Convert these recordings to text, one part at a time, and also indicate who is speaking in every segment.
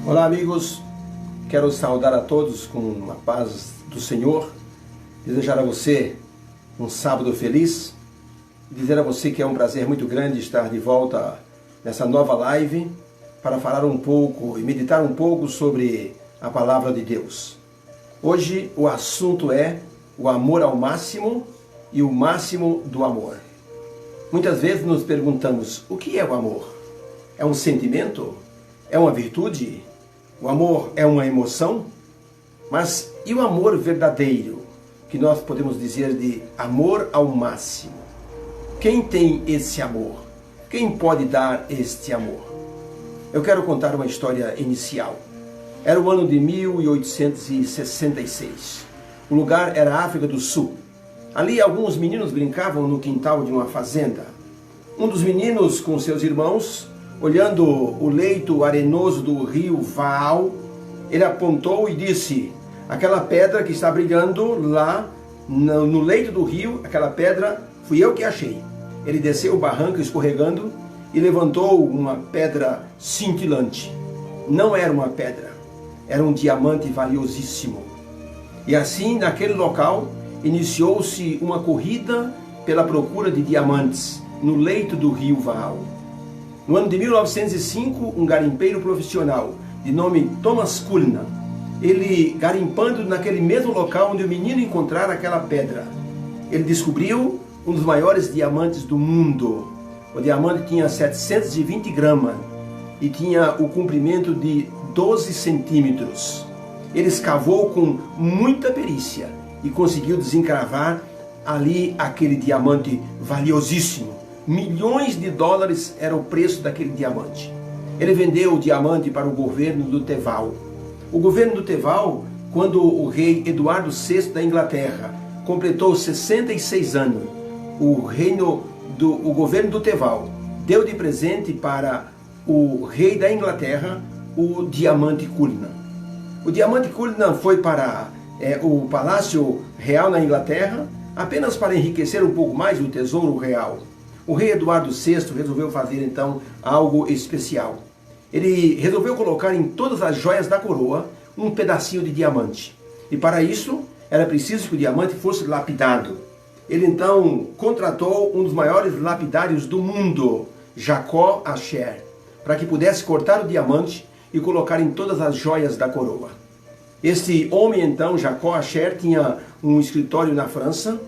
Speaker 1: Olá amigos, quero saudar a todos com a paz do Senhor, desejar a você um sábado feliz, dizer a você que é um prazer muito grande estar de volta nessa nova live para falar um pouco e meditar um pouco sobre a palavra de Deus. Hoje o assunto é o amor ao máximo e o máximo do amor. Muitas vezes nos perguntamos, o que é o amor? É um sentimento? É uma virtude? O amor é uma emoção? Mas e o amor verdadeiro, que nós podemos dizer de amor ao máximo? Quem tem esse amor? Quem pode dar este amor? Eu quero contar uma história inicial. Era o ano de 1866. O lugar era a África do Sul. Ali alguns meninos brincavam no quintal de uma fazenda. Um dos meninos com seus irmãos, olhando o leito arenoso do rio Vaal, ele apontou e disse: aquela pedra que está brilhando lá no leito do rio, aquela pedra fui eu que achei. Ele desceu o barranco escorregando e levantou uma pedra cintilante. Não era uma pedra, era um diamante valiosíssimo. E assim, naquele local, iniciou-se uma corrida pela procura de diamantes no leito do rio Vaal. No ano de 1905, um garimpeiro profissional de nome Thomas Cullinan, ele garimpando naquele mesmo local onde o menino encontrara aquela pedra, ele descobriu um dos maiores diamantes do mundo. O diamante tinha 720 gramas e tinha o comprimento de 12 centímetros. Ele escavou com muita perícia e conseguiu desencravar ali aquele diamante valiosíssimo. Milhões de dólares era o preço daquele diamante. Ele vendeu o diamante para o governo do Teval. O governo do Teval, quando o rei Eduardo VI da Inglaterra completou 66 anos, o governo do Teval deu de presente para o rei da Inglaterra o diamante Cullinan. O diamante Cullinan foi para o Palácio Real na Inglaterra apenas para enriquecer um pouco mais o tesouro real. O rei Eduardo VI resolveu fazer então algo especial. Ele resolveu colocar em todas as joias da coroa um pedacinho de diamante. E para isso era preciso que o diamante fosse lapidado. Ele então contratou um dos maiores lapidários do mundo, Jacó Asher, para que pudesse cortar o diamante e colocar em todas as joias da coroa. Este homem então, Jacó Asher, tinha um escritório na França.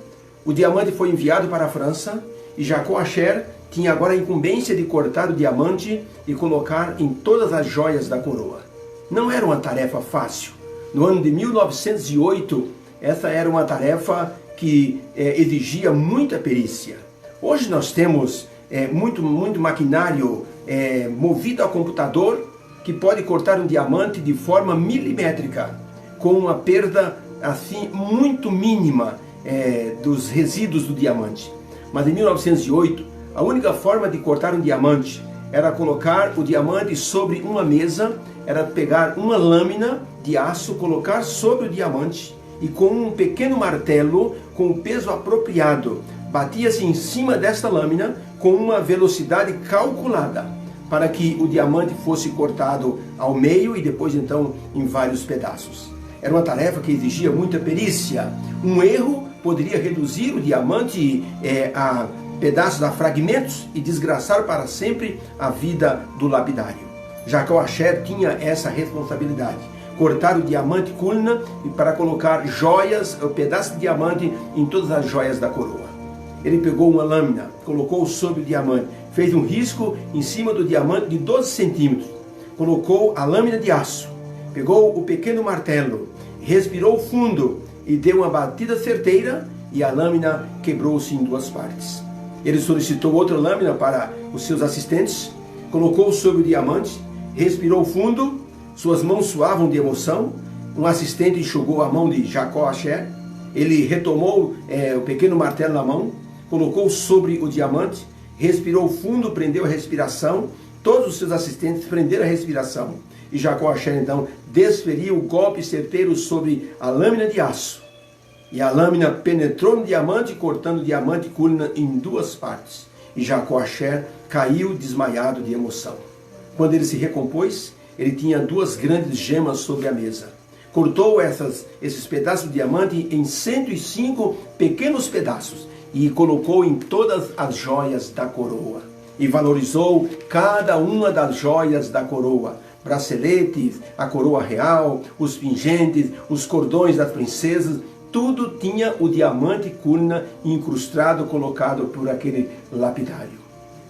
Speaker 1: O diamante foi enviado para a França e Jacó Asher tinha agora a incumbência de cortar o diamante e colocar em todas as joias da coroa. Não era uma tarefa fácil. No ano de 1908, essa era uma tarefa que exigia muita perícia. Hoje nós temos muito maquinário movido a computador que pode cortar um diamante de forma milimétrica, com uma perda assim muito mínima dos resíduos do diamante. Mas em 1908, a única forma de cortar um diamante era colocar o diamante sobre uma mesa, era pegar uma lâmina de aço, colocar sobre o diamante e com um pequeno martelo, com o peso apropriado, batia-se em cima desta lâmina com uma velocidade calculada, para que o diamante fosse cortado ao meio e depois então em vários pedaços. Era uma tarefa que exigia muita perícia. Um erro poderia reduzir o diamante a pedaços, a fragmentos e desgraçar para sempre a vida do lapidário. Jacó Asher tinha essa responsabilidade, cortar o diamante Cullinan e para colocar joias, pedaços de diamante em todas as joias da coroa. Ele pegou uma lâmina, colocou sobre o diamante, fez um risco em cima do diamante de 12 centímetros, colocou a lâmina de aço, pegou o pequeno martelo, respirou fundo e deu uma batida certeira e a lâmina quebrou-se em duas partes. Ele solicitou outra lâmina para os seus assistentes, colocou sobre o diamante, respirou fundo, suas mãos suavam de emoção. Um assistente enxugou a mão de Jacó Asher, ele retomou o pequeno martelo na mão, colocou sobre o diamante, respirou fundo, prendeu a respiração. Todos os seus assistentes prenderam a respiração. E Jacó Asher então desferiu o golpe certeiro sobre a lâmina de aço. E a lâmina penetrou no diamante, cortando o diamante Cullinan em duas partes. E Jacó Asher caiu desmaiado de emoção. Quando ele se recompôs, ele tinha duas grandes gemas sobre a mesa. Cortou esses pedaços de diamante em 105 pequenos pedaços e colocou em todas as joias da coroa. E valorizou cada uma das joias da coroa. Braceletes, a coroa real, os pingentes, os cordões das princesas, tudo tinha o diamante Curna incrustado, colocado por aquele lapidário.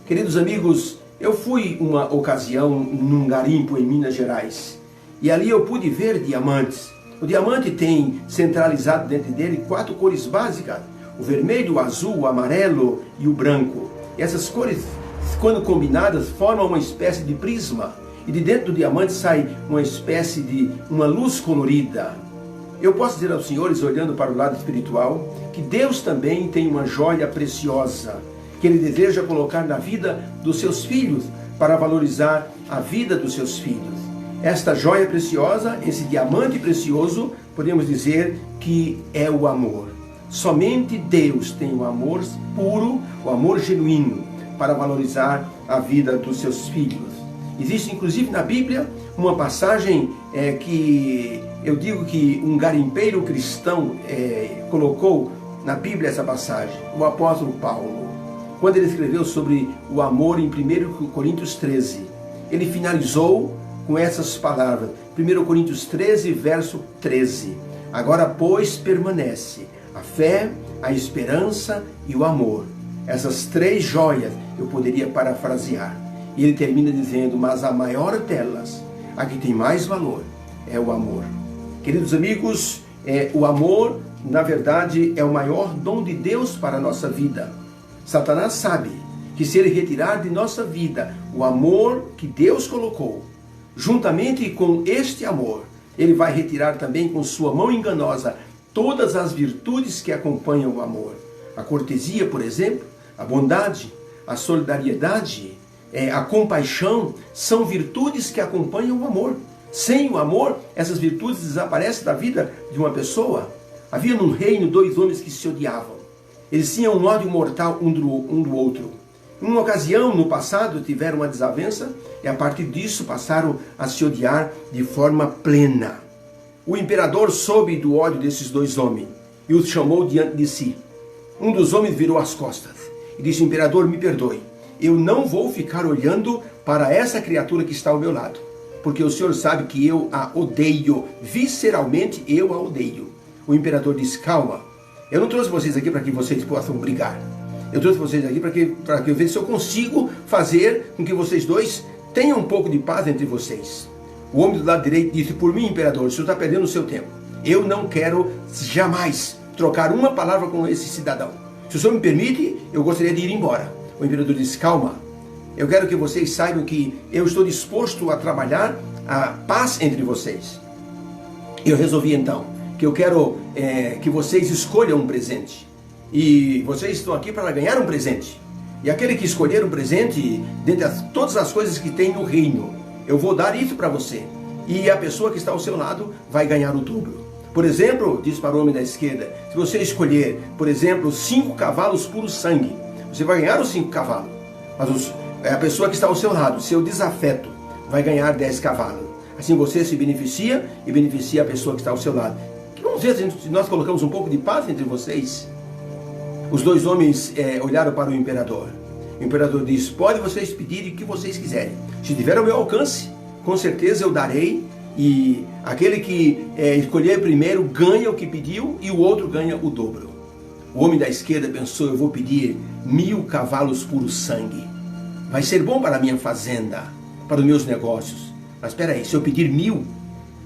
Speaker 1: Queridos amigos, eu fui uma ocasião num garimpo em Minas Gerais e ali eu pude ver diamantes. O diamante tem centralizado dentro dele 4 cores básicas: o vermelho, o azul, o amarelo e o branco. E essas cores, quando combinadas, formam uma espécie de prisma. E de dentro do diamante sai uma espécie de uma luz colorida. Eu posso dizer aos senhores, olhando para o lado espiritual, que Deus também tem uma joia preciosa, que Ele deseja colocar na vida dos seus filhos, para valorizar a vida dos seus filhos. Esta joia preciosa, esse diamante precioso, podemos dizer que é o amor. Somente Deus tem o amor puro, o amor genuíno, para valorizar a vida dos seus filhos. Existe inclusive na Bíblia uma passagem que eu digo que um garimpeiro cristão colocou na Bíblia essa passagem, o apóstolo Paulo, quando ele escreveu sobre o amor em 1 Coríntios 13. Ele finalizou com essas palavras, 1 Coríntios 13, verso 13. Agora, pois, permanece a fé, a esperança e o amor. Essas 3 joias eu poderia parafrasear. E ele termina dizendo, mas a maior delas, a que tem mais valor, é o amor. Queridos amigos, o amor, na verdade, é o maior dom de Deus para a nossa vida. Satanás sabe que se ele retirar de nossa vida o amor que Deus colocou, juntamente com este amor, ele vai retirar também com sua mão enganosa todas as virtudes que acompanham o amor. A cortesia, por exemplo, a bondade, a solidariedade, a compaixão, são virtudes que acompanham o amor. Sem o amor, essas virtudes desaparecem da vida de uma pessoa. Havia num reino 2 homens que se odiavam. Eles tinham um ódio mortal um do outro. Em uma ocasião, no passado, tiveram uma desavença e a partir disso passaram a se odiar de forma plena. O imperador soube do ódio desses 2 homens e os chamou diante de si. Um dos homens virou as costas e disse, imperador, me perdoe. Eu não vou ficar olhando para essa criatura que está ao meu lado, porque o senhor sabe que eu a odeio, visceralmente eu a odeio. O imperador disse, calma, eu não trouxe vocês aqui para que vocês possam brigar. Eu trouxe vocês aqui para que eu veja se eu consigo fazer com que vocês dois tenham um pouco de paz entre vocês. O homem do lado direito disse, por mim, imperador, o senhor está perdendo o seu tempo. Eu não quero jamais trocar uma palavra com esse cidadão. Se o senhor me permite, eu gostaria de ir embora. O imperador disse, calma, eu quero que vocês saibam que eu estou disposto a trabalhar a paz entre vocês. Eu resolvi então que eu quero que vocês escolham um presente. E vocês estão aqui para ganhar um presente. E aquele que escolher um presente, dentre todas as coisas que tem no reino, eu vou dar isso para você. E a pessoa que está ao seu lado vai ganhar o dobro. Por exemplo, diz para o homem da esquerda, se você escolher, por exemplo, 5 cavalos puro sangue, você vai ganhar os 5 cavalos. Mas a pessoa que está ao seu lado, seu desafeto, vai ganhar 10 cavalos. Assim você se beneficia e beneficia a pessoa que está ao seu lado. Vamos ver se nós colocamos um pouco de paz entre vocês. Os 2 homens olharam para o imperador. O imperador disse, pode vocês pedirem o que vocês quiserem. Se tiver ao meu alcance, com certeza eu darei. E aquele que escolher primeiro ganha o que pediu e o outro ganha o dobro. O homem da esquerda pensou, eu vou pedir 1000 cavalos puro sangue. Vai ser bom para a minha fazenda, para os meus negócios. Mas espera aí, se eu pedir 1000,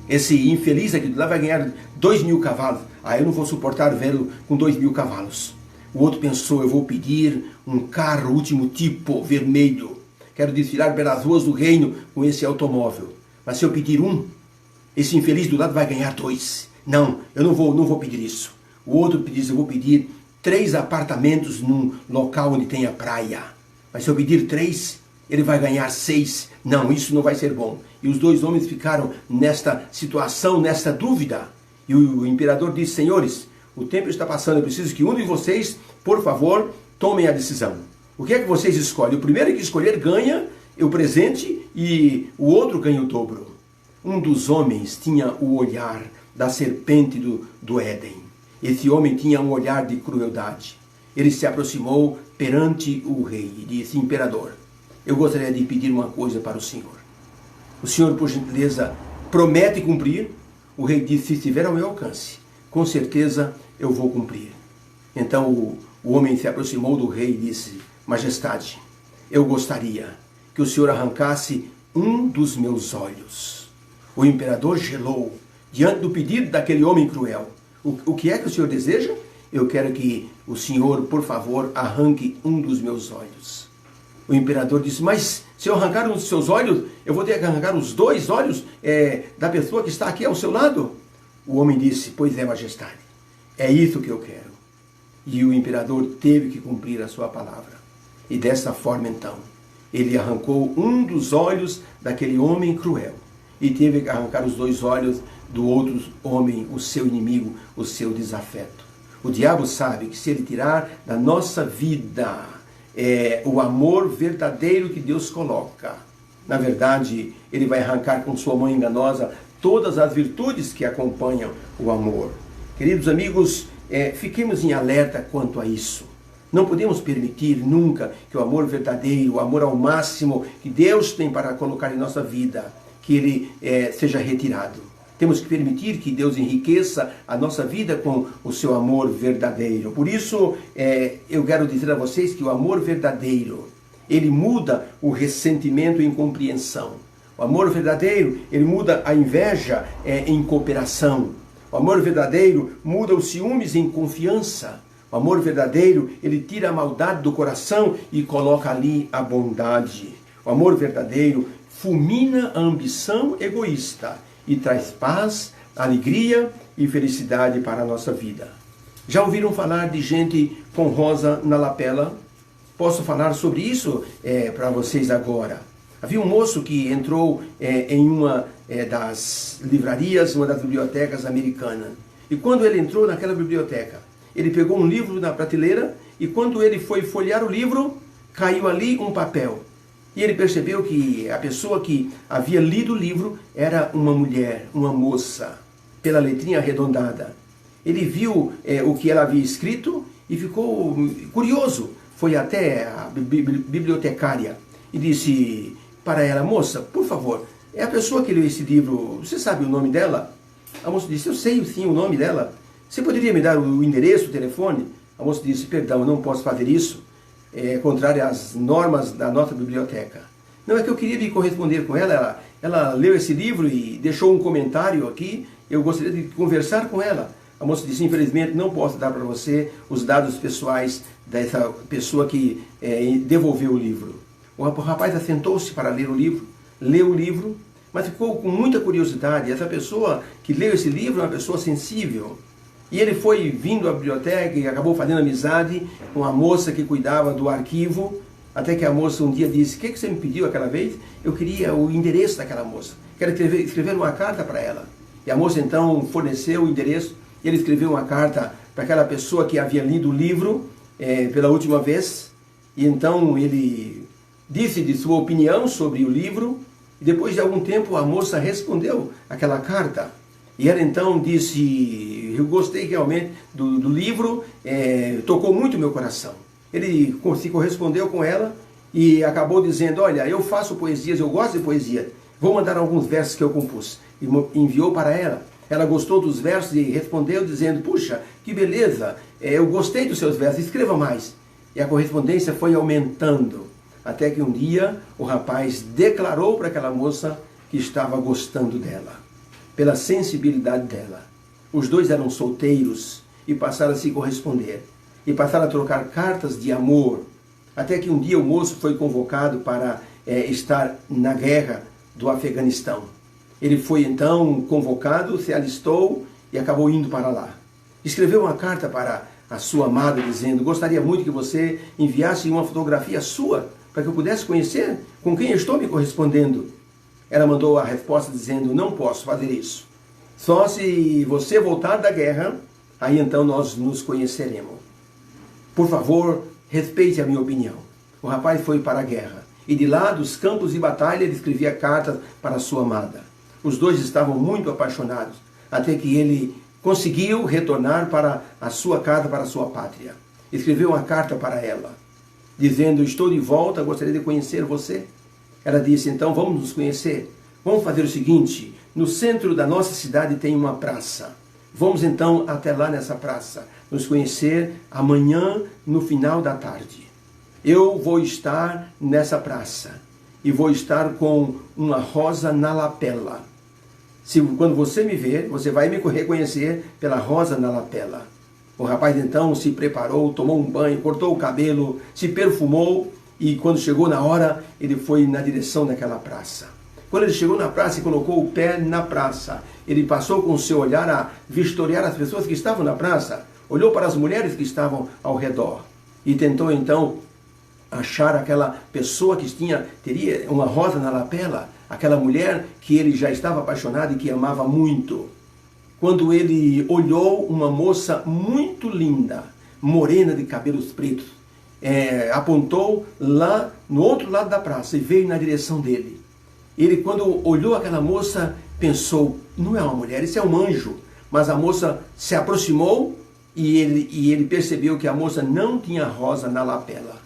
Speaker 1: esse infeliz aqui de lá vai ganhar 2000 cavalos. Eu não vou suportar vê-lo com 2000 cavalos. O outro pensou, eu vou pedir um carro último tipo, vermelho. Quero desfilar pelas ruas do reino com esse automóvel. Mas se eu pedir 1, esse infeliz do lado vai ganhar 2. Não, eu não vou pedir isso. O outro diz, eu vou pedir 3 apartamentos num local onde tenha praia. Mas se eu pedir 3, ele vai ganhar 6. Não, isso não vai ser bom. E os 2 homens ficaram nesta situação, nesta dúvida. E o imperador disse, senhores, o tempo está passando, eu preciso que um de vocês, por favor, tomem a decisão. O que é que vocês escolhem? O primeiro que escolher ganha o presente e o outro ganha o dobro. Um dos homens tinha o olhar da serpente do Éden. Esse homem tinha um olhar de crueldade. Ele se aproximou perante o rei e disse: imperador, eu gostaria de pedir uma coisa para o senhor. O senhor, por gentileza, promete cumprir? O rei disse: se estiver ao meu alcance, com certeza eu vou cumprir. Então o homem se aproximou do rei e disse: majestade, eu gostaria que o senhor arrancasse um dos meus olhos. O imperador gelou diante do pedido daquele homem cruel. O que é que o senhor deseja? Eu quero que o senhor, por favor, arranque um dos meus olhos. O imperador disse: mas se eu arrancar um dos seus olhos, eu vou ter que arrancar os dois olhos da pessoa que está aqui ao seu lado? O homem disse: pois é, majestade, é isso que eu quero. E o imperador teve que cumprir a sua palavra. E dessa forma, então, ele arrancou um dos olhos daquele homem cruel e teve que arrancar os dois olhos do outro homem, o seu inimigo, o seu desafeto. O diabo sabe que se ele tirar da nossa vida o amor verdadeiro que Deus coloca, na verdade, ele vai arrancar com sua mão enganosa todas as virtudes que acompanham o amor. Queridos amigos, fiquemos em alerta quanto a isso. Não podemos permitir nunca que o amor verdadeiro, o amor ao máximo que Deus tem para colocar em nossa vida, que ele seja retirado. Temos que permitir que Deus enriqueça a nossa vida com o seu amor verdadeiro. Por isso, eu quero dizer a vocês que o amor verdadeiro, ele muda o ressentimento em compreensão. O amor verdadeiro, ele muda a inveja em cooperação. O amor verdadeiro muda os ciúmes em confiança. O amor verdadeiro, ele tira a maldade do coração e coloca ali a bondade. O amor verdadeiro fulmina a ambição egoísta e traz paz, alegria e felicidade para a nossa vida. Já ouviram falar de gente com rosa na lapela? Posso falar sobre isso para vocês agora. Havia um moço que entrou em uma das livrarias, uma das bibliotecas americanas. E quando ele entrou naquela biblioteca, ele pegou um livro na prateleira e quando ele foi folhear o livro, caiu ali um papel. E ele percebeu que a pessoa que havia lido o livro era uma mulher, uma moça, pela letrinha arredondada. Ele viu o que ela havia escrito e ficou curioso. Foi até a bibliotecária e disse para ela: moça, por favor, é a pessoa que leu esse livro, você sabe o nome dela? A moça disse: eu sei sim o nome dela. Você poderia me dar o endereço, o telefone? A moça disse: perdão, eu não posso fazer isso. É contrário às normas da nossa biblioteca. Não, é que eu queria me corresponder com ela. Ela leu esse livro e deixou um comentário aqui. Eu gostaria de conversar com ela. A moça disse: infelizmente não posso dar para você os dados pessoais dessa pessoa que devolveu o livro. O rapaz assentou-se para ler o livro, leu o livro, mas ficou com muita curiosidade. Essa pessoa que leu esse livro é uma pessoa sensível. E ele foi vindo à biblioteca e acabou fazendo amizade com a moça que cuidava do arquivo, até que a moça um dia disse: o que você me pediu aquela vez? Eu queria o endereço daquela moça. Quero escrever uma carta para ela. E a moça então forneceu o endereço e ele escreveu uma carta para aquela pessoa que havia lido o livro pela última vez. E então ele disse de sua opinião sobre o livro. E depois de algum tempo a moça respondeu aquela carta. E ela então disse: eu gostei realmente do livro, tocou muito o meu coração. Ele se correspondeu com ela e acabou dizendo: olha, eu faço poesias, eu gosto de poesia, vou mandar alguns versos que eu compus. E enviou para ela. Ela gostou dos versos e respondeu dizendo: puxa, que beleza, eu gostei dos seus versos, escreva mais. E a correspondência foi aumentando, até que um dia o rapaz declarou para aquela moça que estava gostando dela, pela sensibilidade dela. Os dois eram solteiros e passaram a se corresponder. E passaram a trocar cartas de amor. Até que um dia o moço foi convocado para estar na guerra do Afeganistão. Ele foi então convocado, se alistou e acabou indo para lá. Escreveu uma carta para a sua amada dizendo: gostaria muito que você enviasse uma fotografia sua para que eu pudesse conhecer com quem eu estou me correspondendo. Ela mandou a resposta dizendo: não posso fazer isso. Só se você voltar da guerra, aí então nós nos conheceremos. Por favor, respeite a minha opinião. O rapaz foi para a guerra. E de lá, dos campos de batalha, ele escrevia cartas para a sua amada. Os dois estavam muito apaixonados, até que ele conseguiu retornar para a sua casa, para a sua pátria. Escreveu uma carta para ela, dizendo: estou de volta, gostaria de conhecer você. Ela disse: então vamos nos conhecer. Vamos fazer o seguinte, no centro da nossa cidade tem uma praça. Vamos então até lá nessa praça, nos conhecer amanhã no final da tarde. Eu vou estar nessa praça e vou estar com uma rosa na lapela. Quando você me ver, você vai me reconhecer pela rosa na lapela. O rapaz então se preparou, tomou um banho, cortou o cabelo, se perfumou e quando chegou na hora, ele foi na direção daquela praça. Quando ele chegou na praça e colocou o pé na praça, ele passou com o seu olhar a vistoriar as pessoas que estavam na praça, olhou para as mulheres que estavam ao redor e tentou então achar aquela pessoa que teria uma rosa na lapela, aquela mulher que ele já estava apaixonado e que amava muito. Quando ele olhou uma moça muito linda, morena de cabelos pretos, apontou lá no outro lado da praça e veio na direção dele. Ele, quando olhou aquela moça, pensou: não é uma mulher, isso é um anjo. Mas a moça se aproximou e ele percebeu que a moça não tinha rosa na lapela.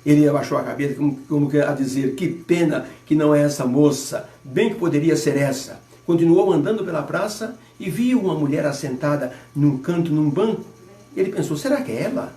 Speaker 1: Ele abaixou a cabeça, como a dizer: que pena que não é essa moça, bem que poderia ser essa. Continuou andando pela praça e viu uma mulher assentada num canto, num banco. Ele pensou: será que é ela?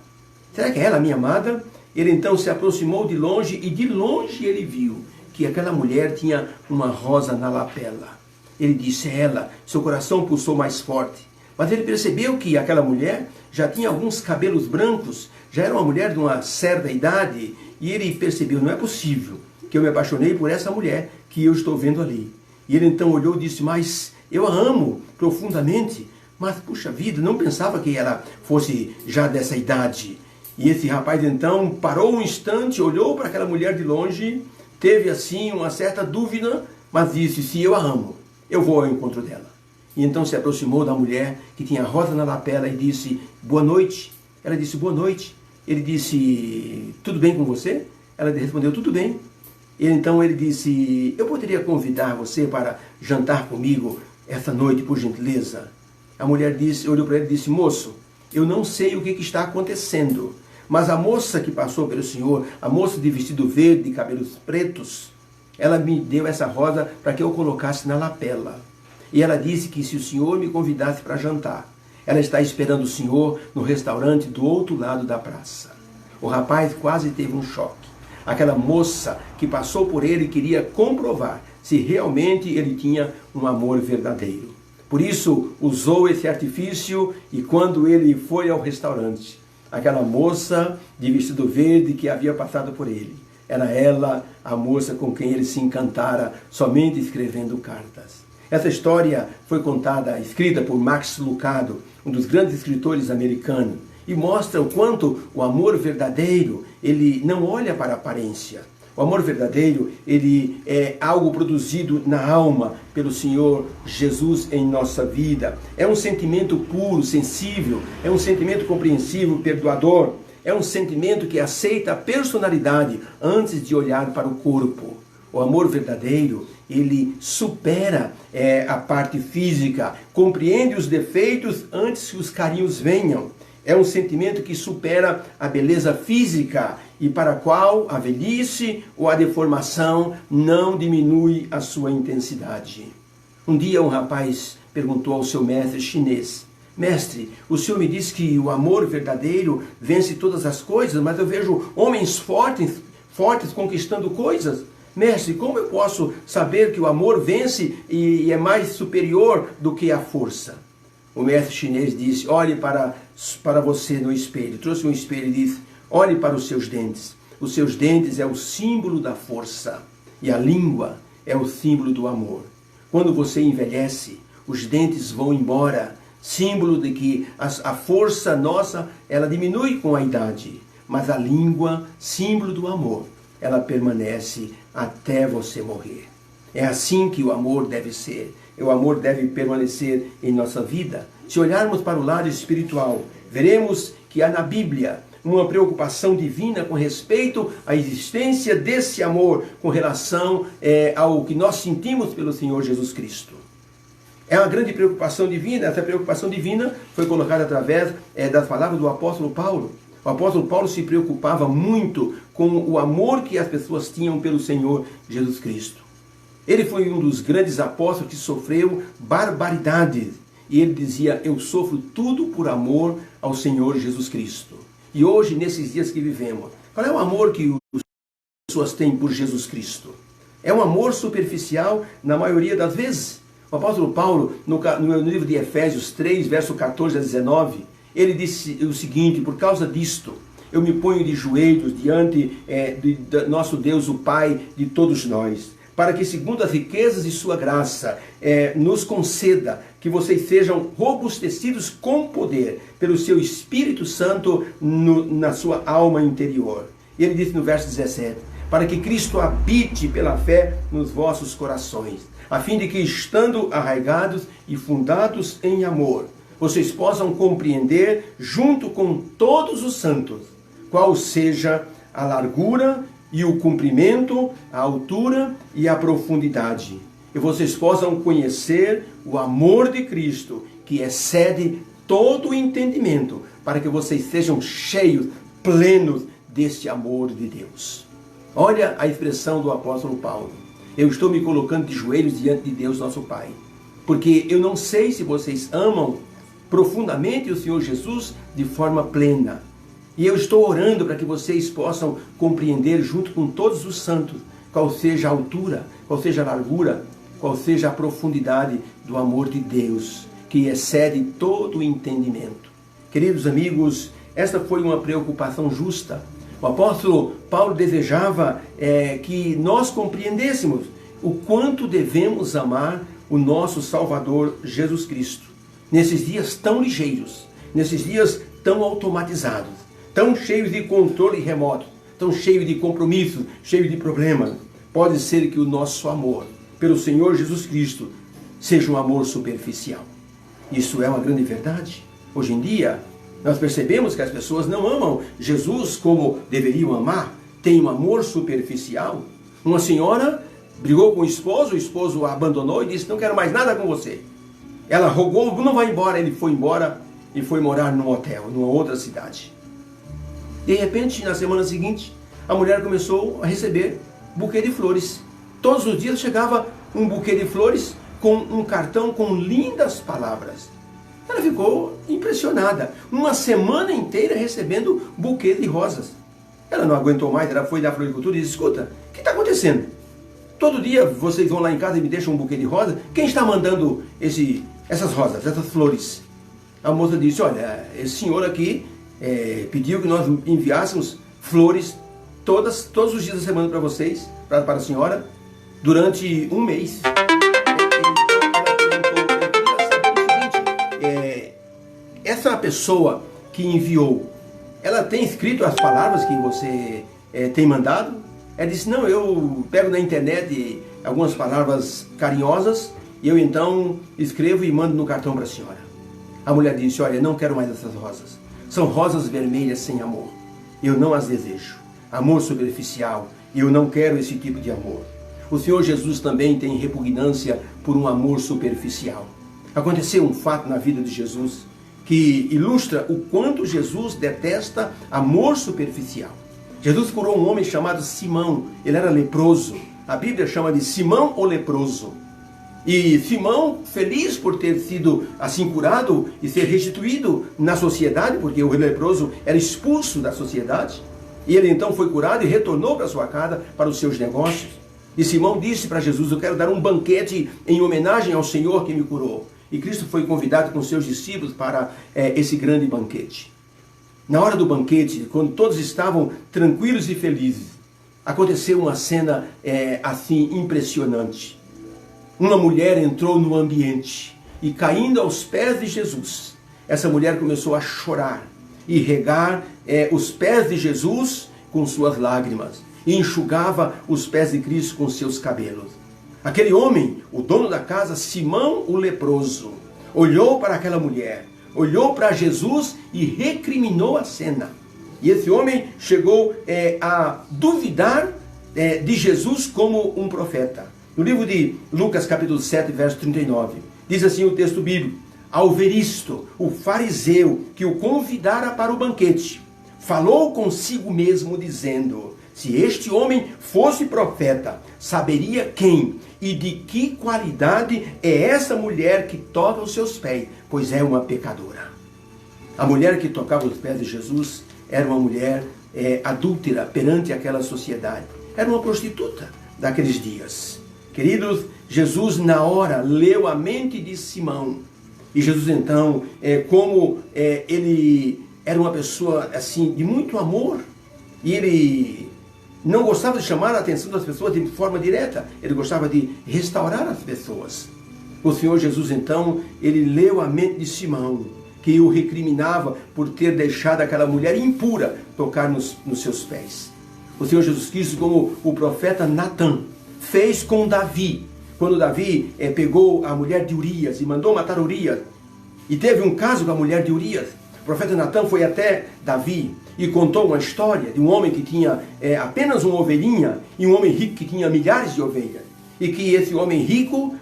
Speaker 1: Será que é ela, minha amada? Ele então se aproximou de longe e de longe ele viu que aquela mulher tinha uma rosa na lapela. Ele disse: é ela. Seu coração pulsou mais forte. Mas ele percebeu que aquela mulher já tinha alguns cabelos brancos, já era uma mulher de uma certa idade, e ele percebeu: não é possível que eu me apaixonei por essa mulher que eu estou vendo ali. E ele então olhou e disse: mas eu a amo profundamente, mas puxa vida, não pensava que ela fosse já dessa idade. E esse rapaz então parou um instante, olhou para aquela mulher de longe, teve assim uma certa dúvida, mas disse: se eu a amo, eu vou ao encontro dela. E então se aproximou da mulher que tinha a rosa na lapela e disse: boa noite. Ela disse: boa noite. Ele disse: tudo bem com você? Ela respondeu: tudo bem. Então ele disse: eu poderia convidar você para jantar comigo essa noite, por gentileza? A mulher olhou para ele e disse: moço, eu não sei o que está acontecendo, mas a moça que passou pelo senhor, a moça de vestido verde, de cabelos pretos, ela me deu essa rosa para que eu colocasse na lapela. E ela disse que se o senhor me convidasse para jantar, ela está esperando o senhor no restaurante do outro lado da praça. O rapaz quase teve um choque. Aquela moça que passou por ele queria comprovar se realmente ele tinha um amor verdadeiro. Por isso, usou esse artifício e quando ele foi ao restaurante, aquela moça de vestido verde que havia passado por ele, era ela a moça com quem ele se encantara somente escrevendo cartas. Essa história foi escrita por Max Lucado, um dos grandes escritores americanos, e mostra o quanto o amor verdadeiro, ele não olha para a aparência. O amor verdadeiro, ele é algo produzido na alma pelo Senhor Jesus em nossa vida. É um sentimento puro, sensível, é um sentimento compreensivo, perdoador. É um sentimento que aceita a personalidade antes de olhar para o corpo. O amor verdadeiro, ele supera a parte física, compreende os defeitos antes que os carinhos venham. É um sentimento que supera a beleza física e para a qual a velhice ou a deformação não diminui a sua intensidade. Um dia um rapaz perguntou ao seu mestre chinês: mestre, o senhor me diz que o amor verdadeiro vence todas as coisas, mas eu vejo homens fortes conquistando coisas. Mestre, como eu posso saber que o amor vence e é mais superior do que a força? O mestre chinês disse: olhe para você no espelho. Trouxe um espelho e disse: olhe para os seus dentes. Os seus dentes é o símbolo da força e a língua é o símbolo do amor. Quando você envelhece, os dentes vão embora, símbolo de que a força nossa, ela diminui com a idade, mas a língua, símbolo do amor, ela permanece até você morrer. É assim que o amor deve ser. O amor deve permanecer em nossa vida. Se olharmos para o lado espiritual, veremos que há na Bíblia uma preocupação divina com respeito à existência desse amor com relação ao que nós sentimos pelo Senhor Jesus Cristo. É uma grande preocupação divina. Essa preocupação divina foi colocada através das palavras do apóstolo Paulo. O apóstolo Paulo se preocupava muito com o amor que as pessoas tinham pelo Senhor Jesus Cristo. Ele foi um dos grandes apóstolos que sofreu barbaridades. E ele dizia: eu sofro tudo por amor ao Senhor Jesus Cristo. E hoje, nesses dias que vivemos, qual é o amor que as pessoas têm por Jesus Cristo? É um amor superficial na maioria das vezes. O apóstolo Paulo, no livro de Efésios 3, verso 14 a 19, ele disse o seguinte: por causa disto, eu me ponho de joelhos diante de nosso Deus, o Pai de todos nós, para que, segundo as riquezas de sua graça, nos conceda que vocês sejam robustecidos com poder pelo seu Espírito Santo na sua alma interior. E ele disse no verso 17, para que Cristo habite pela fé nos vossos corações, a fim de que, estando arraigados e fundados em amor, vocês possam compreender, junto com todos os santos, qual seja a largura e o comprimento, a altura e a profundidade. E vocês possam conhecer o amor de Cristo, que excede todo o entendimento, para que vocês sejam cheios, plenos deste amor de Deus. Olha a expressão do apóstolo Paulo: eu estou me colocando de joelhos diante de Deus nosso Pai, porque eu não sei se vocês amam profundamente o Senhor Jesus de forma plena. E eu estou orando para que vocês possam compreender, junto com todos os santos, qual seja a altura, qual seja a largura, qual seja a profundidade do amor de Deus, que excede todo o entendimento. Queridos amigos, esta foi uma preocupação justa. O apóstolo Paulo desejava que nós compreendêssemos o quanto devemos amar o nosso Salvador Jesus Cristo. Nesses dias tão ligeiros, nesses dias tão automatizados, tão cheios de controle remoto, tão cheios de compromissos, cheios de problemas, pode ser que o nosso amor pelo Senhor Jesus Cristo seja um amor superficial. Isso é uma grande verdade. Hoje em dia, nós percebemos que as pessoas não amam Jesus como deveriam amar, têm um amor superficial. Uma senhora brigou com o esposo a abandonou e disse: não quero mais nada com você. Ela rogou: não vai embora. Ele foi embora e foi morar num hotel, numa outra cidade. De repente, na semana seguinte, a mulher começou a receber buquê de flores. Todos os dias chegava um buquê de flores com um cartão com lindas palavras. Ela ficou impressionada. Uma semana inteira recebendo buquê de rosas. Ela não aguentou mais, ela foi da floricultura e disse: escuta, o que está acontecendo? Todo dia vocês vão lá em casa e me deixam um buquê de rosa? Quem está mandando essas rosas, essas flores? A moça disse: olha, esse senhor aqui pediu que nós enviássemos flores todos os dias da semana para vocês, para a senhora, durante um mês. Essa pessoa que enviou, ela tem escrito as palavras que você tem mandado? Ela disse: não, eu pego na internet algumas palavras carinhosas e eu então escrevo e mando no cartão para a senhora. A mulher disse: olha, não quero mais essas rosas. São rosas vermelhas sem amor. Eu não as desejo. Amor superficial. Eu não quero esse tipo de amor. O Senhor Jesus também tem repugnância por um amor superficial. Aconteceu um fato na vida de Jesus que ilustra o quanto Jesus detesta amor superficial. Jesus curou um homem chamado Simão. Ele era leproso. A Bíblia chama de Simão o leproso. E Simão, feliz por ter sido assim curado e ser restituído na sociedade, porque o leproso era expulso da sociedade, e ele então foi curado e retornou para sua casa, para os seus negócios. E Simão disse para Jesus: eu quero dar um banquete em homenagem ao Senhor que me curou. E Cristo foi convidado com seus discípulos para esse grande banquete. Na hora do banquete, quando todos estavam tranquilos e felizes, aconteceu uma cena assim impressionante. Uma mulher entrou no ambiente e, caindo aos pés de Jesus, essa mulher começou a chorar e regar os pés de Jesus com suas lágrimas e enxugava os pés de Cristo com seus cabelos. Aquele homem, o dono da casa, Simão o leproso, olhou para aquela mulher, olhou para Jesus e recriminou a cena. E esse homem chegou a duvidar de Jesus como um profeta. No livro de Lucas, capítulo 7, verso 39, diz assim o texto bíblico: ao ver isto, o fariseu que o convidara para o banquete, falou consigo mesmo, dizendo: se este homem fosse profeta, saberia quem e de que qualidade é essa mulher que toca os seus pés, pois é uma pecadora. A mulher que tocava os pés de Jesus era uma mulher adúltera perante aquela sociedade. Era uma prostituta daqueles dias. Queridos, Jesus na hora leu a mente de Simão. E Jesus então, como ele era uma pessoa assim de muito amor, e ele não gostava de chamar a atenção das pessoas de forma direta, ele gostava de restaurar as pessoas. O Senhor Jesus então, ele leu a mente de Simão, que o recriminava por ter deixado aquela mulher impura tocar nos seus pés. O Senhor Jesus Cristo, como o profeta Natã fez com Davi, quando Davi pegou a mulher de Urias e mandou matar Urias, e teve um caso com a mulher de Urias, o profeta Natã foi até Davi e contou uma história de um homem que tinha apenas uma ovelhinha e um homem rico que tinha milhares de ovelhas. E que esse homem rico,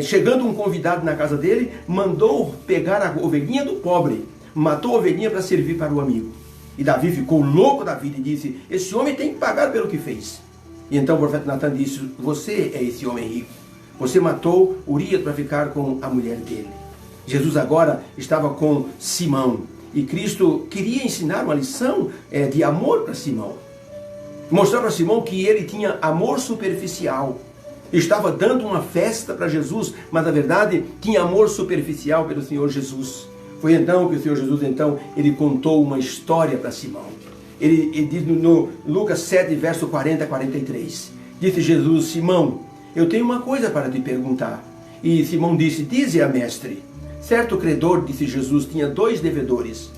Speaker 1: chegando um convidado na casa dele, mandou pegar a ovelhinha do pobre, matou a ovelhinha para servir para o amigo. E Davi ficou louco da vida e disse: esse homem tem que pagar pelo que fez. E então o profeta Natã disse: você é esse homem rico. Você matou Urias para ficar com a mulher dele. Jesus agora estava com Simão. E Cristo queria ensinar uma lição de amor para Simão. Mostrar para Simão que ele tinha amor superficial. Estava dando uma festa para Jesus, mas na verdade tinha amor superficial pelo Senhor Jesus. Foi então que o Senhor Jesus ele contou uma história para Simão. Ele diz no Lucas 7, verso 40 a 43. Disse Jesus: Simão, eu tenho uma coisa para te perguntar. E Simão disse: dize a mestre. Certo credor, disse Jesus, tinha 2 devedores.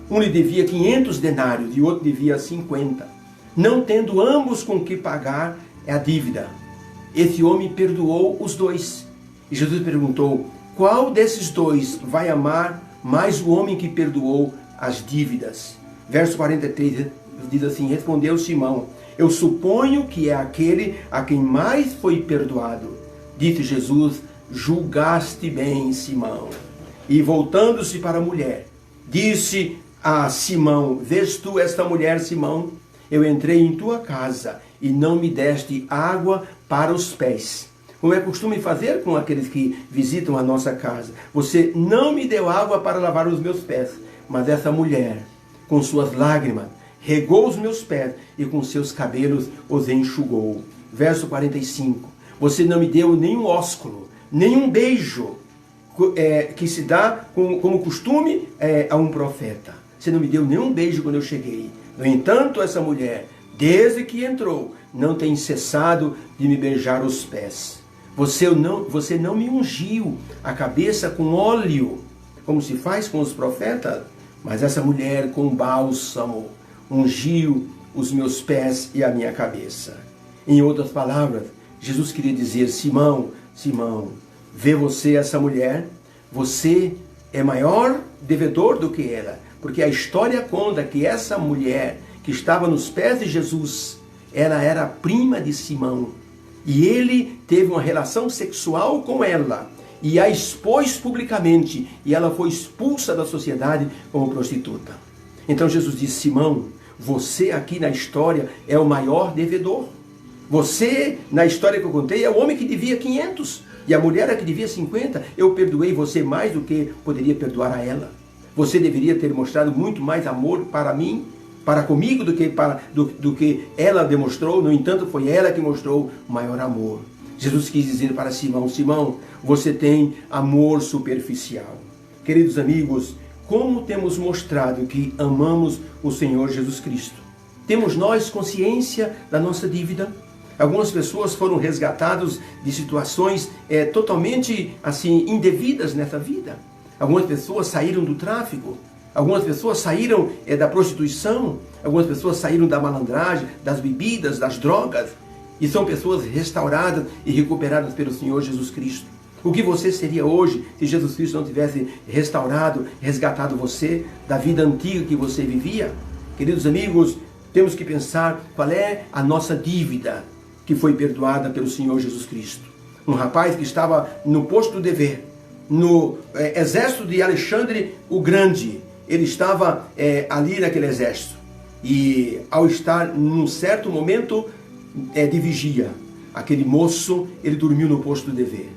Speaker 1: Um lhe devia 500 denários e outro devia 50. Não tendo ambos com que pagar a dívida, esse homem perdoou os 2. E Jesus perguntou: qual desses 2 vai amar mais o homem que perdoou as dívidas? Verso 43 diz assim: respondeu Simão: eu suponho que é aquele a quem mais foi perdoado. Disse Jesus: julgaste bem, Simão. E voltando-se para a mulher, disse a Simão: vês tu esta mulher, Simão? Eu entrei em tua casa e não me deste água para os pés, como é costume fazer com aqueles que visitam a nossa casa. Você não me deu água para lavar os meus pés, mas essa mulher, com suas lágrimas, regou os meus pés e com seus cabelos os enxugou. Verso 45. Você não me deu nenhum ósculo, nenhum beijo, que se dá como costume a um profeta. Você não me deu nenhum beijo quando eu cheguei. No entanto, essa mulher, desde que entrou, não tem cessado de me beijar os pés. Você não me ungiu a cabeça com óleo, como se faz com os profetas, mas essa mulher com bálsamo ungiu os meus pés e a minha cabeça. Em outras palavras, Jesus queria dizer: Simão, Simão, vê você essa mulher? Você é maior devedor do que ela, porque a história conta que essa mulher que estava nos pés de Jesus, ela era prima de Simão, e ele teve uma relação sexual com ela e a expôs publicamente, e ela foi expulsa da sociedade como prostituta. Então Jesus disse: Simão, você aqui na história é o maior devedor. Você, na história que eu contei, é o homem que devia 500 e a mulher é que devia 50. Eu perdoei você mais do que poderia perdoar a ela. Você deveria ter mostrado muito mais amor para mim, para comigo, do que ela demonstrou. No entanto, foi ela que mostrou maior amor. Jesus quis dizer para Simão: Simão, você tem amor superficial. Queridos amigos, como temos mostrado que amamos o Senhor Jesus Cristo? Temos nós consciência da nossa dívida? Algumas pessoas foram resgatadas de situações totalmente assim indevidas nessa vida. Algumas pessoas saíram do tráfico. Algumas pessoas saíram da prostituição. Algumas pessoas saíram da malandragem, das bebidas, das drogas. E são pessoas restauradas e recuperadas pelo Senhor Jesus Cristo. O que você seria hoje se Jesus Cristo não tivesse restaurado, resgatado você da vida antiga que você vivia? Queridos amigos, temos que pensar qual é a nossa dívida que foi perdoada pelo Senhor Jesus Cristo. Um rapaz que estava no posto do dever, no exército de Alexandre o Grande. Ele estava ali naquele exército. E ao estar num certo momento de vigia, aquele moço, ele dormiu no posto do dever.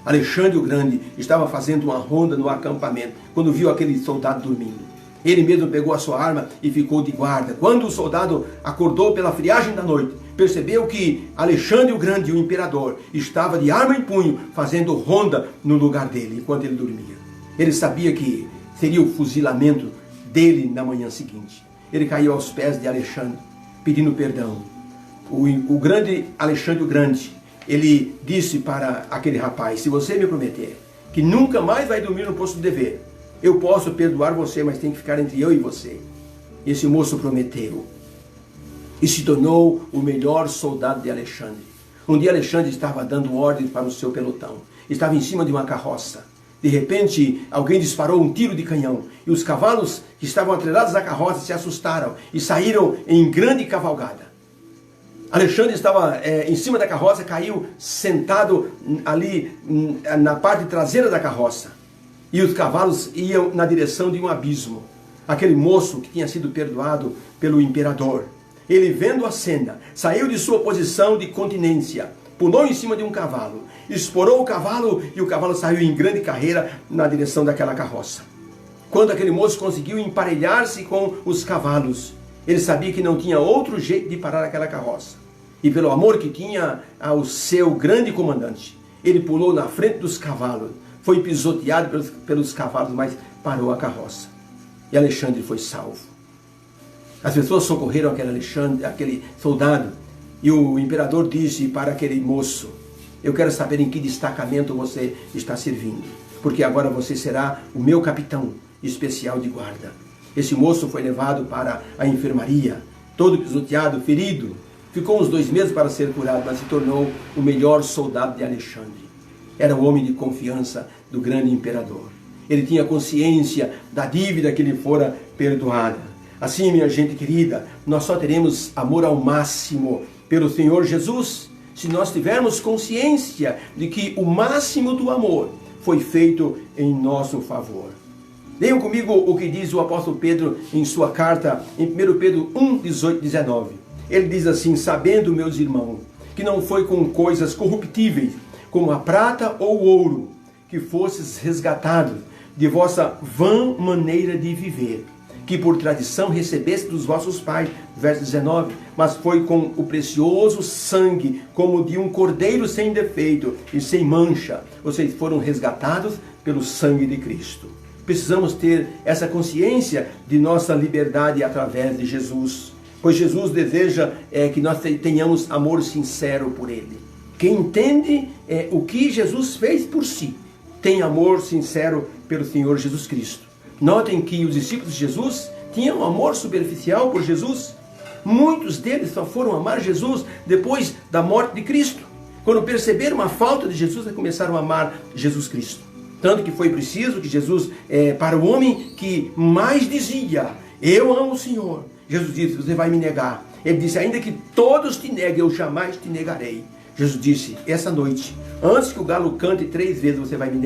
Speaker 1: Alexandre o Grande estava fazendo uma ronda no acampamento, quando viu aquele soldado dormindo. Ele mesmo pegou a sua arma e ficou de guarda. Quando o soldado acordou pela friagem da noite, percebeu que Alexandre o Grande, o imperador, estava de arma em punho, fazendo ronda no lugar dele, enquanto ele dormia. Ele sabia que seria o fuzilamento dele na manhã seguinte. Ele caiu aos pés de Alexandre, pedindo perdão. O grande Alexandre o Grande, ele disse para aquele rapaz: se você me prometer que nunca mais vai dormir no posto do dever, eu posso perdoar você, mas tem que ficar entre eu e você. Esse moço prometeu e se tornou o melhor soldado de Alexandre. Um dia Alexandre estava dando ordens para o seu pelotão. Estava em cima de uma carroça. De repente, alguém disparou um tiro de canhão e os cavalos que estavam atrelados à carroça se assustaram e saíram em grande cavalgada. Alexandre estava em cima da carroça, caiu sentado ali na parte traseira da carroça. E os cavalos iam na direção de um abismo. Aquele moço que tinha sido perdoado pelo imperador, ele vendo a cena, saiu de sua posição de continência, pulou em cima de um cavalo, esporou o cavalo e o cavalo saiu em grande carreira na direção daquela carroça. Quando aquele moço conseguiu emparelhar-se com os cavalos, ele sabia que não tinha outro jeito de parar aquela carroça. E pelo amor que tinha ao seu grande comandante, ele pulou na frente dos cavalos, foi pisoteado pelos cavalos, mas parou a carroça. E Alexandre foi salvo. As pessoas socorreram aquele soldado, e o imperador disse para aquele moço: eu quero saber em que destacamento você está servindo, porque agora você será o meu capitão especial de guarda. Esse moço foi levado para a enfermaria, todo pisoteado, ferido. Ficou uns 2 meses para ser curado, mas se tornou o melhor soldado de Alexandre. Era o homem de confiança do grande imperador. Ele tinha consciência da dívida que lhe fora perdoada. Assim, minha gente querida, nós só teremos amor ao máximo pelo Senhor Jesus se nós tivermos consciência de que o máximo do amor foi feito em nosso favor. Leiam comigo o que diz o apóstolo Pedro em sua carta, em 1 Pedro 1, 18, 19. Ele diz assim: sabendo, meus irmãos, que não foi com coisas corruptíveis, como a prata ou o ouro, que fostes resgatados de vossa vã maneira de viver, que por tradição recebeste dos vossos pais, verso 19, mas foi com o precioso sangue, como de um cordeiro sem defeito e sem mancha, vocês foram resgatados pelo sangue de Cristo. Precisamos ter essa consciência de nossa liberdade através de Jesus, pois Jesus deseja que nós tenhamos amor sincero por Ele. Quem entende o que Jesus fez por si, tem amor sincero pelo Senhor Jesus Cristo. Notem que os discípulos de Jesus tinham amor superficial por Jesus. Muitos deles só foram amar Jesus depois da morte de Cristo. Quando perceberam a falta de Jesus, começaram a amar Jesus Cristo. Tanto que foi preciso que Jesus, para o homem que mais dizia: eu amo o Senhor, Jesus disse: você vai me negar. Ele disse: ainda que todos te neguem, eu jamais te negarei. Jesus disse: essa noite, antes que o galo cante 3 vezes, você vai me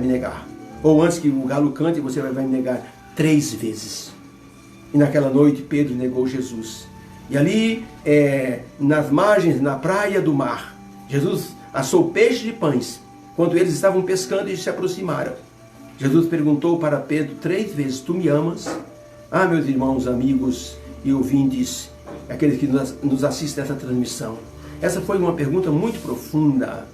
Speaker 1: negar. Ou antes que o galo cante, você vai me negar 3 vezes. E naquela noite, Pedro negou Jesus. E ali, nas margens, na praia do mar, Jesus assou peixe de pães, quando eles estavam pescando e se aproximaram. Jesus perguntou para Pedro 3 vezes: tu me amas? Ah, meus irmãos, amigos e ouvintes, aqueles que nos assistem nessa transmissão, essa foi uma pergunta muito profunda.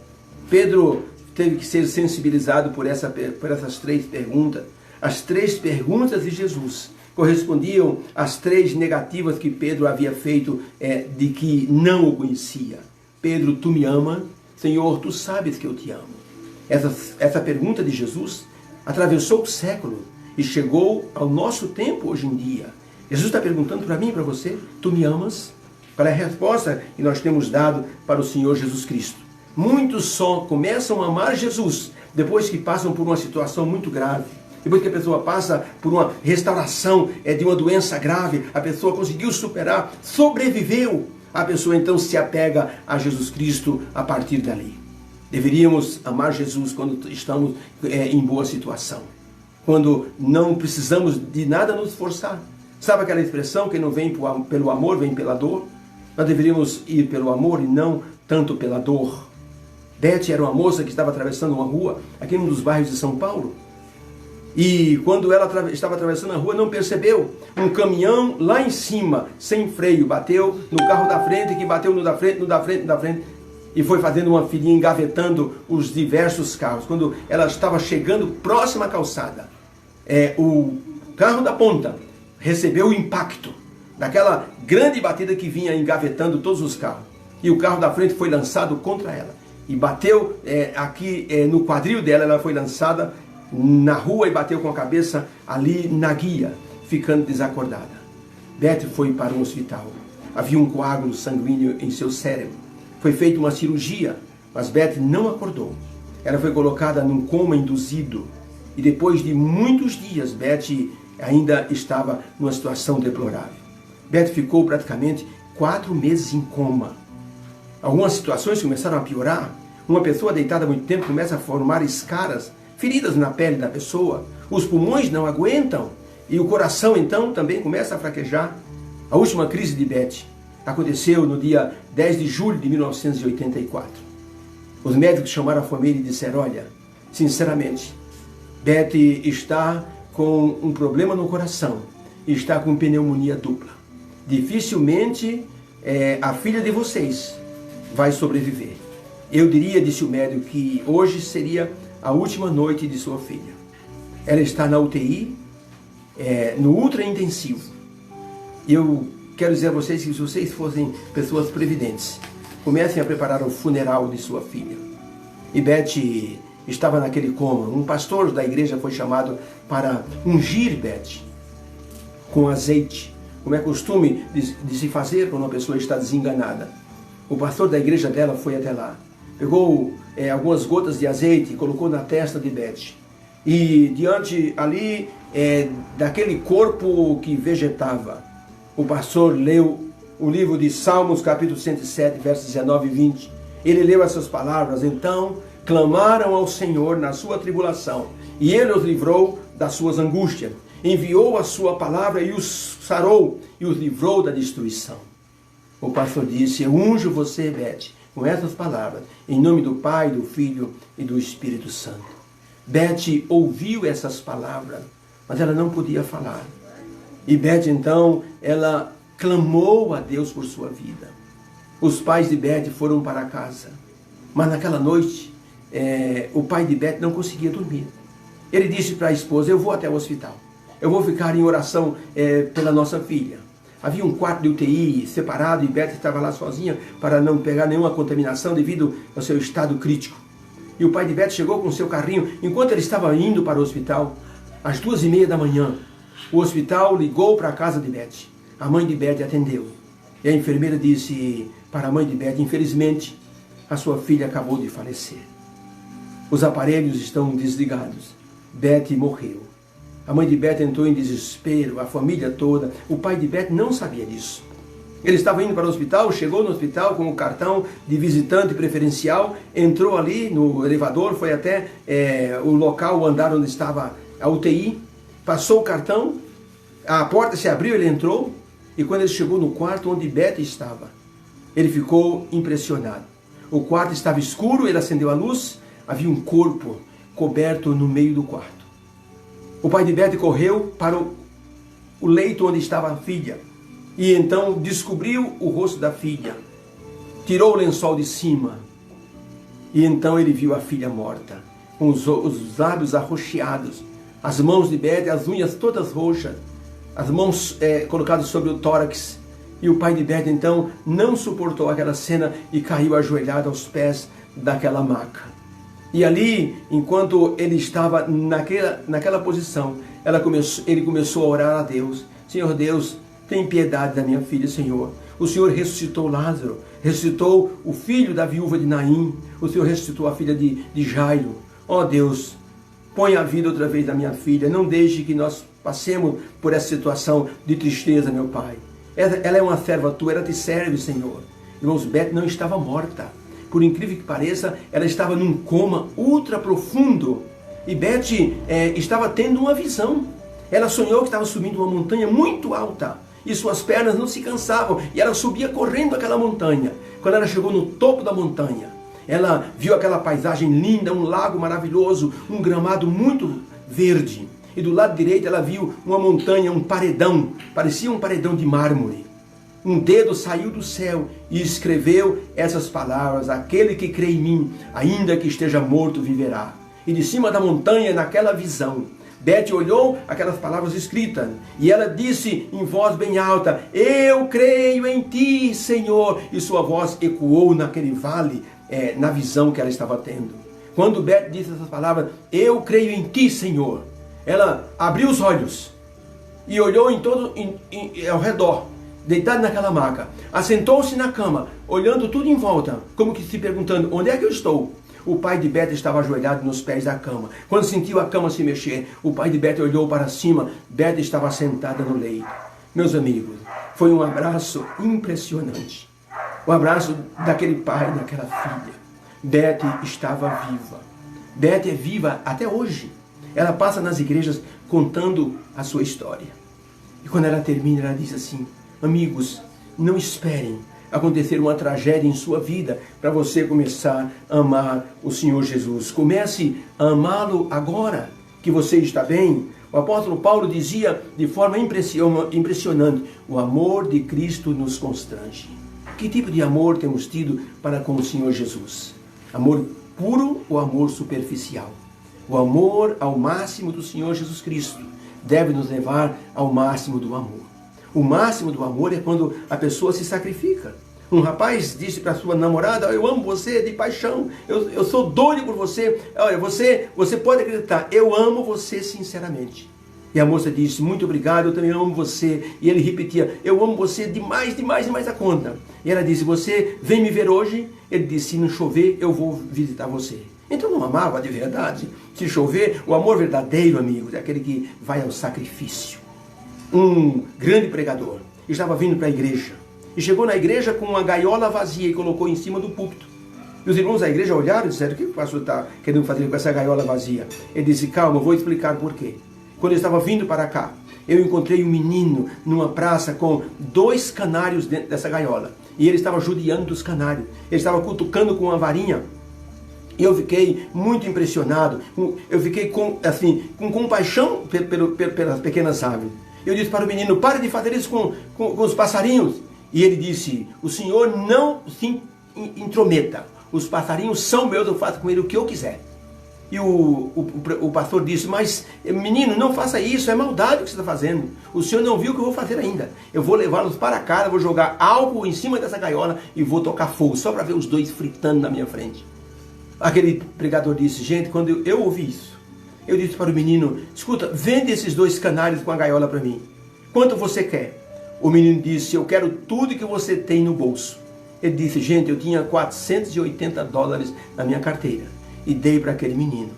Speaker 1: Pedro teve que ser sensibilizado por essas 3 perguntas. As 3 perguntas de Jesus correspondiam às 3 negativas que Pedro havia feito de que não o conhecia. Pedro, tu me amas? Senhor, tu sabes que eu te amo. Essa pergunta de Jesus atravessou o século e chegou ao nosso tempo hoje em dia. Jesus está perguntando para mim e para você: tu me amas? Qual é a resposta que nós temos dado para o Senhor Jesus Cristo? Muitos só começam a amar Jesus depois que passam por uma situação muito grave. Depois que a pessoa passa por uma restauração de uma doença grave, a pessoa conseguiu superar, sobreviveu. A pessoa então se apega a Jesus Cristo a partir dali. Deveríamos amar Jesus quando estamos em boa situação. Quando não precisamos de nada nos esforçar. Sabe aquela expressão, quem não vem pelo amor, vem pela dor? Nós deveríamos ir pelo amor e não tanto pela dor. Beth era uma moça que estava atravessando uma rua, aqui num dos bairros de São Paulo. E quando ela estava atravessando a rua, não percebeu. Um caminhão lá em cima, sem freio, bateu no carro da frente, que bateu no da frente, no da frente, no da frente. E foi fazendo uma filinha, engavetando os diversos carros. Quando ela estava chegando próxima à calçada, o carro da ponta recebeu o impacto daquela grande batida que vinha engavetando todos os carros. E o carro da frente foi lançado contra ela. E bateu aqui no quadril dela, ela foi lançada na rua e bateu com a cabeça ali na guia, ficando desacordada. Beth foi para um hospital. Havia um coágulo sanguíneo em seu cérebro. Foi feita uma cirurgia, mas Beth não acordou. Ela foi colocada num coma induzido. E depois de muitos dias, Beth ainda estava numa situação deplorável. Beth ficou praticamente 4 meses em coma. Algumas situações começaram a piorar. Uma pessoa deitada há muito tempo começa a formar escaras, feridas na pele da pessoa. Os pulmões não aguentam e o coração então também começa a fraquejar. A última crise de Beth aconteceu no dia 10 de julho de 1984. Os médicos chamaram a família e disseram: olha, sinceramente, Beth está com um problema no coração e está com pneumonia dupla. Dificilmente a filha de vocês vai sobreviver. Eu diria, disse o médico, que hoje seria a última noite de sua filha. Ela está na UTI, no ultra intensivo. Eu quero dizer a vocês que se vocês fossem pessoas previdentes, comecem a preparar o funeral de sua filha. E Beth estava naquele coma. Um pastor da igreja foi chamado para ungir Beth com azeite, como é costume de se fazer quando uma pessoa está desenganada. O pastor da igreja dela foi até lá, pegou algumas gotas de azeite e colocou na testa de Beth. E diante ali daquele corpo que vegetava, o pastor leu o livro de Salmos, capítulo 107, versos 19 e 20. Ele leu essas palavras: então clamaram ao Senhor na sua tribulação, e Ele os livrou das suas angústias. Enviou a sua palavra e os sarou, e os livrou da destruição. O pastor disse: eu unjo você, Beth, com essas palavras, em nome do Pai, do Filho e do Espírito Santo. Beth ouviu essas palavras, mas ela não podia falar. E Beth, então, ela clamou a Deus por sua vida. Os pais de Beth foram para casa, mas naquela noite, o pai de Beth não conseguia dormir. Ele disse para a esposa: eu vou até o hospital, eu vou ficar em oração pela nossa filha. Havia um quarto de UTI separado e Beth estava lá sozinha para não pegar nenhuma contaminação devido ao seu estado crítico. E o pai de Beth chegou com o seu carrinho. Enquanto ele estava indo para o hospital, às 2h30 da manhã, o hospital ligou para a casa de Beth. A mãe de Beth atendeu. E a enfermeira disse para a mãe de Beth: infelizmente, a sua filha acabou de falecer. Os aparelhos estão desligados. Beth morreu. A mãe de Beth entrou em desespero, a família toda. O pai de Beth não sabia disso. Ele estava indo para o hospital, chegou no hospital com o cartão de visitante preferencial, entrou ali no elevador, foi até o local, o andar onde estava a UTI, passou o cartão, a porta se abriu, ele entrou, e quando ele chegou no quarto onde Beth estava, ele ficou impressionado. O quarto estava escuro, ele acendeu a luz, havia um corpo coberto no meio do quarto. O pai de Beth correu para o leito onde estava a filha e então descobriu o rosto da filha, tirou o lençol de cima e então ele viu a filha morta, com os lábios arroxeados, as mãos de Beth, as unhas todas roxas, as mãos colocadas sobre o tórax. E o pai de Beth então não suportou aquela cena e caiu ajoelhado aos pés daquela maca. E ali, enquanto ele estava naquela posição, ele começou a orar a Deus: Senhor Deus, tem piedade da minha filha, Senhor. O Senhor ressuscitou Lázaro, ressuscitou o filho da viúva de Naim, o Senhor ressuscitou a filha de Jairo. Ó Deus, põe a vida outra vez da minha filha. Não deixe que nós passemos por essa situação de tristeza, meu Pai. Ela é uma serva tua, ela te serve, Senhor. Irmãos, Beth não estava morta. Por incrível que pareça, ela estava num coma ultra profundo. E Beth estava tendo uma visão. Ela sonhou que estava subindo uma montanha muito alta. E suas pernas não se cansavam. E ela subia correndo aquela montanha. Quando ela chegou no topo da montanha, ela viu aquela paisagem linda, um lago maravilhoso, um gramado muito verde. E do lado direito ela viu uma montanha, um paredão. Parecia um paredão de mármore. Um dedo saiu do céu e escreveu essas palavras: aquele que crê em mim, ainda que esteja morto, viverá. E de cima da montanha, naquela visão, Beth olhou aquelas palavras escritas e ela disse em voz bem alta: eu creio em ti, Senhor. E sua voz ecoou naquele vale, na visão que ela estava tendo. Quando Beth disse essas palavras: eu creio em ti, Senhor, ela abriu os olhos e olhou ao redor, deitada naquela maca, assentou-se na cama, olhando tudo em volta, como que se perguntando: onde é que eu estou? O pai de Beth estava ajoelhado nos pés da cama. Quando sentiu a cama se mexer, o pai de Beth olhou para cima. Beth estava sentada no leito. Meus amigos, foi um abraço impressionante. O abraço daquele pai, daquela filha. Beth estava viva. Beth é viva até hoje. Ela passa nas igrejas contando a sua história. E quando ela termina, ela diz assim: amigos, não esperem acontecer uma tragédia em sua vida para você começar a amar o Senhor Jesus. Comece a amá-lo agora que você está bem. O apóstolo Paulo dizia de forma impressionante: o amor de Cristo nos constrange. Que tipo de amor temos tido para com o Senhor Jesus? Amor puro ou amor superficial? O amor ao máximo do Senhor Jesus Cristo deve nos levar ao máximo do amor. O máximo do amor é quando a pessoa se sacrifica. Um rapaz disse para sua namorada: eu amo você de paixão, eu sou doido por você. Olha, você pode acreditar, eu amo você sinceramente. E a moça disse: muito obrigado, eu também amo você. E ele repetia: eu amo você demais, demais, demais a conta. E ela disse: você vem me ver hoje? Ele disse: se não chover, eu vou visitar você. Então não amava de verdade. Se chover, o amor verdadeiro, amigos, é aquele que vai ao sacrifício. Um grande pregador estava vindo para a igreja e chegou na igreja com uma gaiola vazia e colocou em cima do púlpito. E os irmãos da igreja olharam e disseram: o que o pastor está querendo fazer com essa gaiola vazia? Ele disse: calma, eu vou explicar por quê. Quando eu estava vindo para cá, eu encontrei um menino numa praça com 2 canários dentro dessa gaiola. E ele estava judiando dos canários. Ele estava cutucando com uma varinha. E eu fiquei muito impressionado. Eu fiquei com compaixão pelas pequenas aves. Eu disse para o menino: pare de fazer isso com os passarinhos. E ele disse: o senhor não se intrometa. Os passarinhos são meus, eu faço com ele o que eu quiser. E o pastor disse: mas menino, não faça isso, é maldade o que você está fazendo. O senhor não viu o que eu vou fazer ainda. Eu vou levá-los para casa, vou jogar álcool em cima dessa gaiola e vou tocar fogo, só para ver os dois fritando na minha frente. Aquele pregador disse: gente, quando eu ouvi isso, eu disse para o menino: escuta, vende esses 2 canários com a gaiola para mim. Quanto você quer? O menino disse: eu quero tudo que você tem no bolso. Ele disse: gente, eu tinha $480 na minha carteira e dei para aquele menino.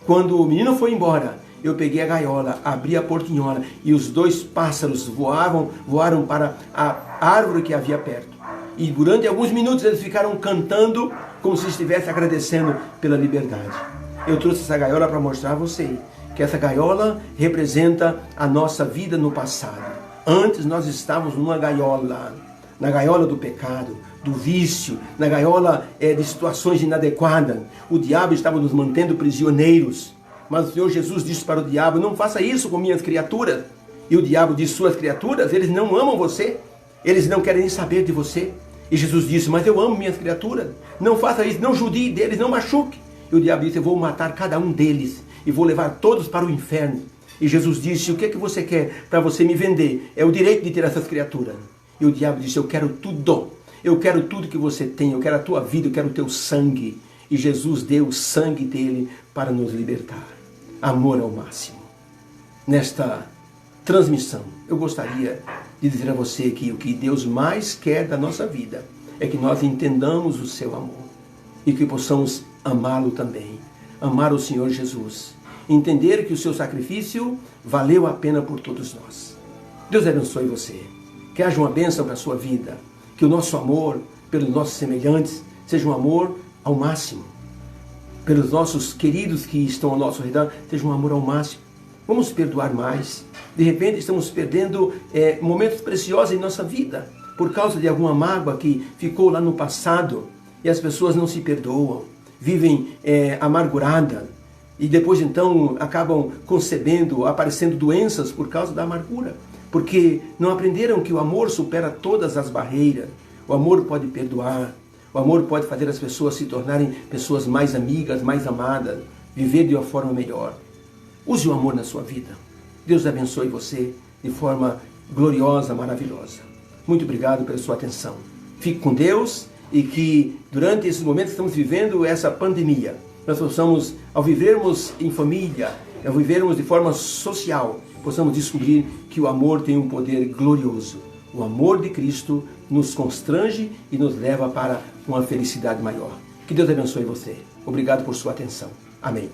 Speaker 1: Quando o menino foi embora, eu peguei a gaiola, abri a portinhola e os 2 pássaros voaram para a árvore que havia perto. E durante alguns minutos eles ficaram cantando como se estivessem agradecendo pela liberdade. Eu trouxe essa gaiola para mostrar a você que essa gaiola representa a nossa vida no passado. Antes nós estávamos numa gaiola, na gaiola do pecado, do vício, na gaiola de situações inadequadas. O diabo estava nos mantendo prisioneiros. Mas o Senhor Jesus disse para o diabo: não faça isso com minhas criaturas. E o diabo disse: suas criaturas, eles não amam você. Eles não querem nem saber de você. E Jesus disse: mas eu amo minhas criaturas. Não faça isso, não judie deles, não machuque. E o diabo disse: eu vou matar cada um deles e vou levar todos para o inferno. E Jesus disse: o que é que você quer para você me vender? É o direito de ter essas criaturas. E o diabo disse: eu quero tudo. Eu quero tudo que você tem. Eu quero a tua vida, eu quero o teu sangue. E Jesus deu o sangue dele para nos libertar. Amor ao máximo. Nesta transmissão, eu gostaria de dizer a você que o que Deus mais quer da nossa vida é que nós entendamos o seu amor e que possamos amá-lo também. Amar o Senhor Jesus entender que o seu sacrifício valeu a pena por todos nós. Deus abençoe você. Que haja uma bênção para a sua vida. Que o nosso amor pelos nossos semelhantes seja um amor ao máximo. Pelos nossos queridos que estão ao nosso redor, seja um amor ao máximo. Vamos perdoar mais. De repente estamos perdendo momentos preciosos em nossa vida por causa de alguma mágoa que ficou lá no passado e as pessoas não se perdoam, vivem amarguradas e depois então acabam concebendo, aparecendo doenças por causa da amargura, porque não aprenderam que o amor supera todas as barreiras. O amor pode perdoar, o amor pode fazer as pessoas se tornarem pessoas mais amigas, mais amadas, viver de uma forma melhor. Use o amor na sua vida. Deus abençoe você de forma gloriosa, maravilhosa. Muito obrigado pela sua atenção. Fique com Deus e que durante esses momentos que estamos vivendo essa pandemia, nós possamos, ao vivermos em família, ao vivermos de forma social, possamos descobrir que o amor tem um poder glorioso. O amor de Cristo nos constrange e nos leva para uma felicidade maior. Que Deus abençoe você. Obrigado por sua atenção. Amém.